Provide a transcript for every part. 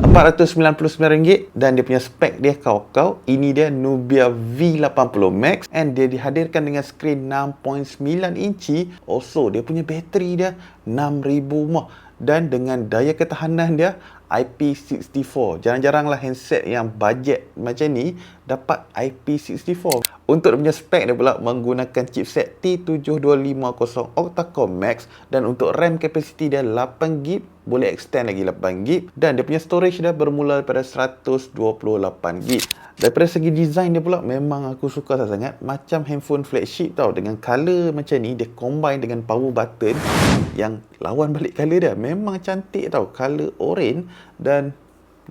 RM499 dan dia punya spek dia kau-kau. Ini dia Nubia V80 Max and dia dihadirkan dengan skrin 6.9 inci. Also dia punya bateri dia 6000 mAh dan dengan daya ketahanan dia IP64. Jarang-jaranglah handset yang bajet macam ni dapat IP64. Untuk dia punya spek dia pula menggunakan chipset T7250 octa-core Max dan untuk RAM capacity dia 8GB, boleh extend lagi 8GB dan dia punya storage dia bermula daripada 128GB. Daripada segi design dia pula memang aku suka sangat, macam handphone flagship tau, dengan color macam ni dia combine dengan power button yang lawan balik color dia. Memang cantik tau, color orange dan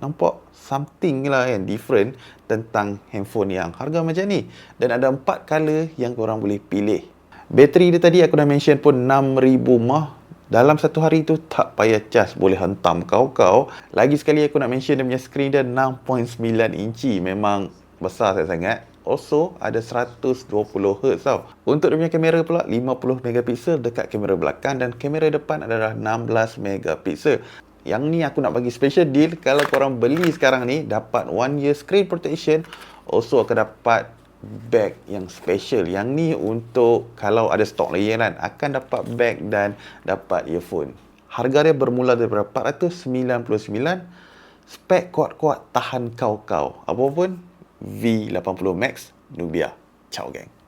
nampak something lah kan different tentang handphone yang harga macam ni. Dan ada 4 color yang korang boleh pilih. Bateri dia tadi aku dah mention pun 6000 mAh. Dalam satu hari tu tak payah cas, boleh hentam kau-kau. Lagi sekali aku nak mention dia punya skrin dia 6.9 inci. Memang besar sangat. Also ada 120Hz tau. Untuk dia punya kamera pula 50 megapiksel dekat kamera belakang dan kamera depan adalah 16 megapiksel. Yang ni aku nak bagi special deal, kalau korang beli sekarang ni dapat 1 year screen protection. Also akan dapat bag yang special. Yang ni untuk kalau ada stok lagi kan, akan dapat bag dan dapat earphone. Harga dia bermula daripada RM499. Spek kuat-kuat, tahan kau-kau. Apa pun V80 Max Nubia. Ciao geng.